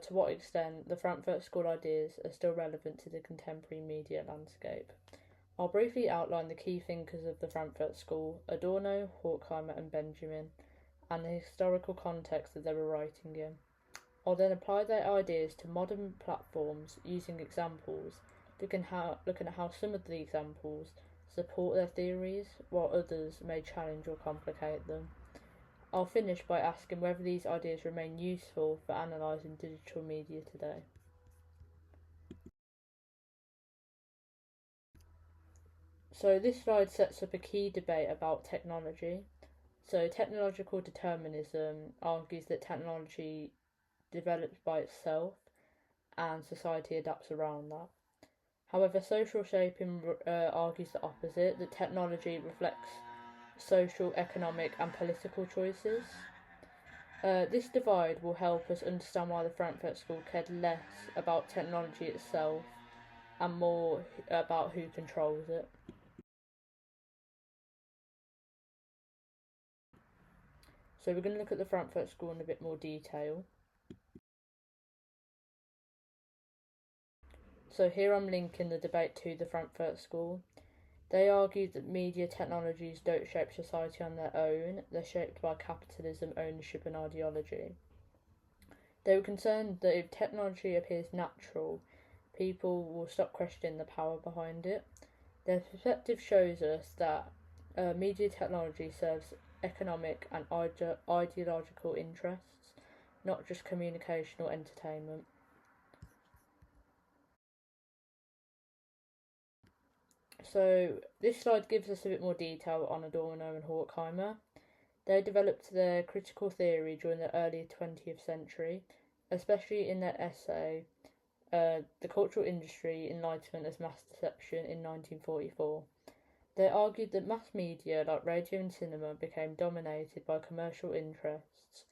to what extent the Frankfurt School ideas are still relevant to the contemporary media landscape. I'll briefly outline the key thinkers of the Frankfurt School, Adorno, Horkheimer and Benjamin, and the historical context that they were writing in. I'll then apply their ideas to modern platforms using examples, looking at how some of the examples support their theories, while others may challenge or complicate them. I'll finish by asking whether these ideas remain useful for analysing digital media today. So this slide sets up a key debate about technology. So technological determinism argues that technology develops by itself and society adapts around that. However, social shaping argues the opposite, that technology reflects social, economic and political choices. This divide will help us understand why the Frankfurt School cared less about technology itself and more about who controls it. So we're going to look at the Frankfurt School in a bit more detail. So here I'm linking the debate to the Frankfurt School. They argued that media technologies don't shape society on their own, they're shaped by capitalism, ownership and ideology. They were concerned that if technology appears natural, people will stop questioning the power behind it. Their perspective shows us that media technology serves economic and ideological interests, not just communication or entertainment. So this slide gives us a bit more detail on Adorno and Horkheimer. They developed their critical theory during the early 20th century, especially in their essay, The Cultural Industry, Enlightenment as Mass Deception in 1944. They argued that mass media, like radio and cinema, became dominated by commercial interests,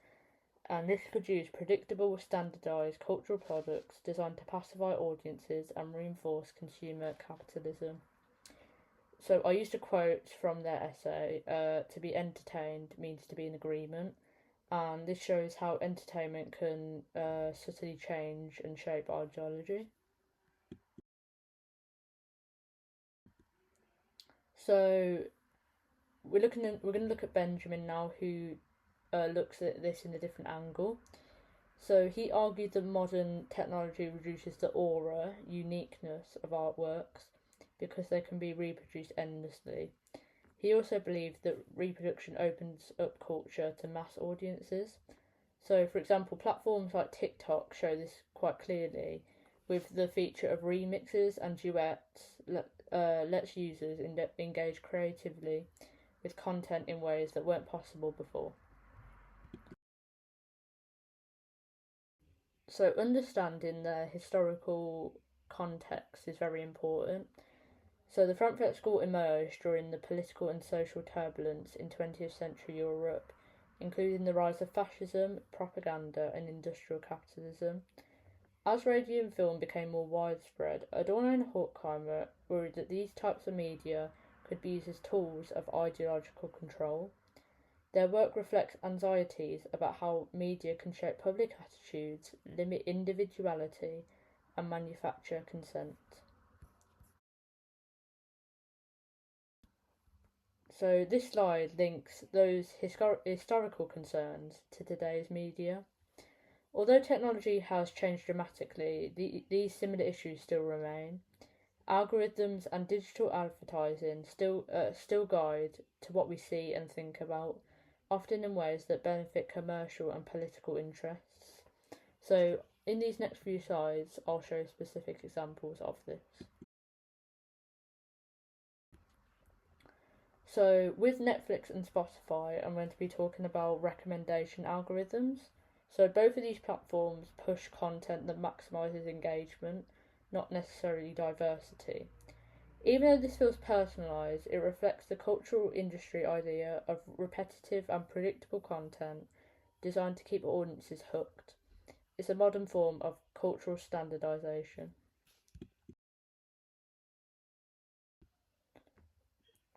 and this produced predictable, standardised cultural products designed to pacify audiences and reinforce consumer capitalism. So I used a quote from their essay, to be entertained means to be in agreement, and this shows how entertainment can subtly change and shape ideology. So we're going to look at Benjamin now, who looks at this in a different angle. So he argued that modern technology reduces the aura, uniqueness of artworks because they can be reproduced endlessly. He also believed that reproduction opens up culture to mass audiences. So, for example, platforms like TikTok show this quite clearly, with the feature of remixes and duets lets users engage creatively with content in ways that weren't possible before. So understanding the historical context is very important. So the Frankfurt School emerged during the political and social turbulence in 20th century Europe, including the rise of fascism, propaganda and industrial capitalism. As radio and film became more widespread, Adorno and Horkheimer worried that these types of media could be used as tools of ideological control. Their work reflects anxieties about how media can shape public attitudes, limit individuality, and manufacture consent. So this slide links those historical concerns to today's media. Although technology has changed dramatically, these similar issues still remain. Algorithms and digital advertising still guide to what we see and think about, often in ways that benefit commercial and political interests. So in these next few slides, I'll show specific examples of this. So with Netflix and Spotify, I'm going to be talking about recommendation algorithms. So both of these platforms push content that maximises engagement, not necessarily diversity. Even though this feels personalised, it reflects the cultural industry idea of repetitive and predictable content designed to keep audiences hooked. It's a modern form of cultural standardisation.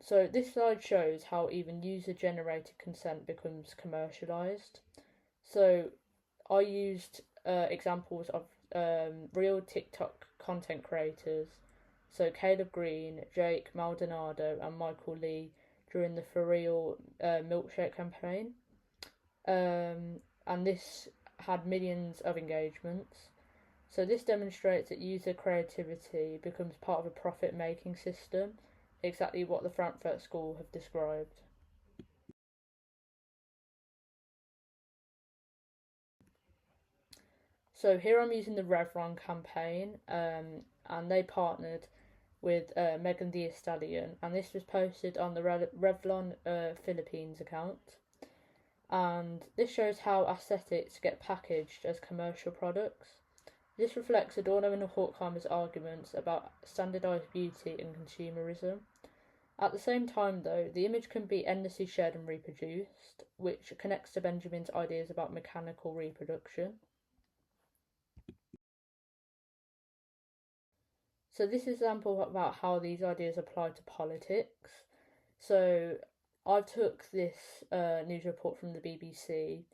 So this slide shows how even user-generated consent becomes commercialised. So I used examples of real TikTok content creators, so Caleb Green, Jake Maldonado, and Michael Lee during the For Real milkshake campaign. And this had millions of engagements. So this demonstrates that user creativity becomes part of a profit-making system, exactly what the Frankfurt School have described. So here I'm using the Revlon campaign, and they partnered with Megan Thee Stallion, and this was posted on the Revlon Philippines account. And this shows how aesthetics get packaged as commercial products. This reflects Adorno and Horkheimer's arguments about standardised beauty and consumerism. At the same time, though, the image can be endlessly shared and reproduced, which connects to Benjamin's ideas about mechanical reproduction. So this example about how these ideas apply to politics. So I took this news report from the BBC,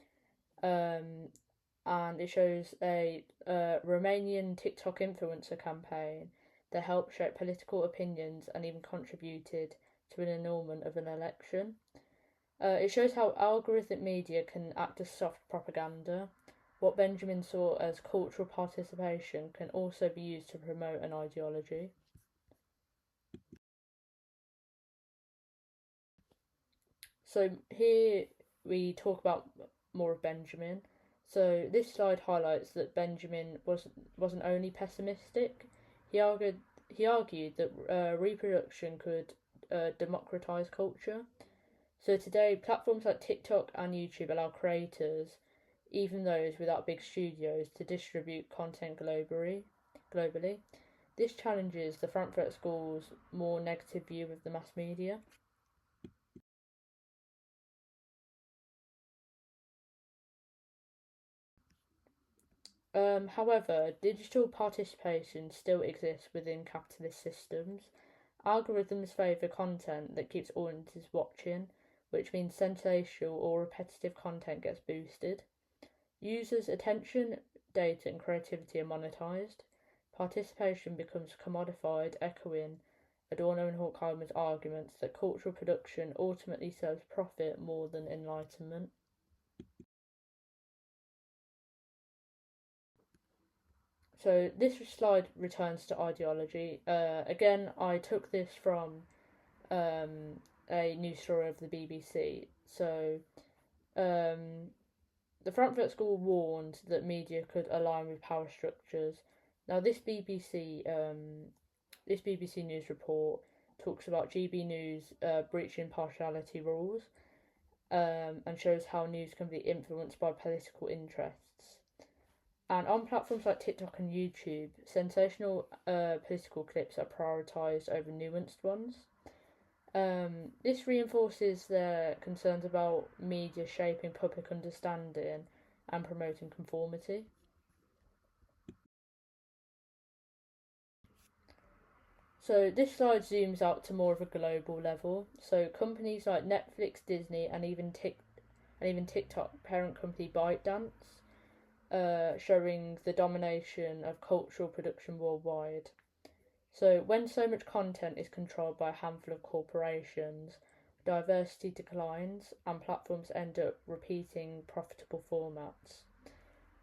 and it shows a Romanian TikTok influencer campaign that helped shape political opinions and even contributed to an annulment of an election. It shows how algorithmic media can act as soft propaganda. What Benjamin saw as cultural participation can also be used to promote an ideology. So here we talk about more of Benjamin. So this slide highlights that Benjamin wasn't only pessimistic. He argued that reproduction could democratize culture. So today, platforms like TikTok and YouTube allow creators, even those without big studios, to distribute content globally. This challenges the Frankfurt School's more negative view of the mass media. However, digital participation still exists within capitalist systems. Algorithms favour content that keeps audiences watching, which means sensational or repetitive content gets boosted. Users' attention, data, and creativity are monetised. Participation becomes commodified, echoing Adorno and Horkheimer's arguments that cultural production ultimately serves profit more than enlightenment. So this slide returns to ideology. Again, I took this from a news story of the BBC. So the Frankfurt School warned that media could align with power structures. Now, this BBC News report talks about GB News breaching partiality rules, and shows how news can be influenced by political interests. And on platforms like TikTok and YouTube, sensational political clips are prioritised over nuanced ones. This reinforces their concerns about media shaping public understanding and promoting conformity. So this slide zooms out to more of a global level. So companies like Netflix, Disney, and even TikTok parent company ByteDance, showing the domination of cultural production worldwide. So when so much content is controlled by a handful of corporations, diversity declines and platforms end up repeating profitable formats.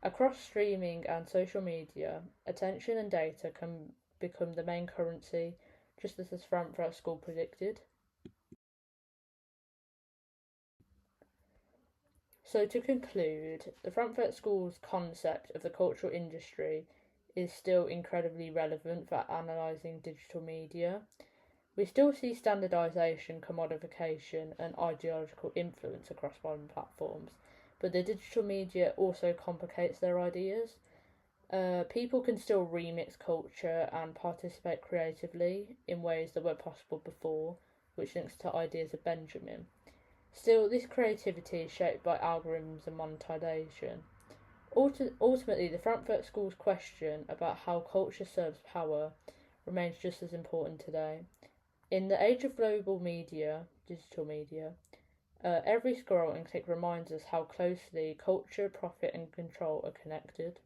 Across streaming and social media, attention and data can become the main currency, just as the Frankfurt School predicted. So to conclude, the Frankfurt School's concept of the cultural industry is still incredibly relevant for analysing digital media. We still see standardisation, commodification, and ideological influence across modern platforms, but the digital media also complicates their ideas. People can still remix culture and participate creatively in ways that weren't possible before, which links to ideas of Benjamin. Still, this creativity is shaped by algorithms and monetization. Ultimately, the Frankfurt School's question about how culture serves power remains just as important today. In the age of global media, digital media, every scroll and click reminds us how closely culture, profit, and control are connected.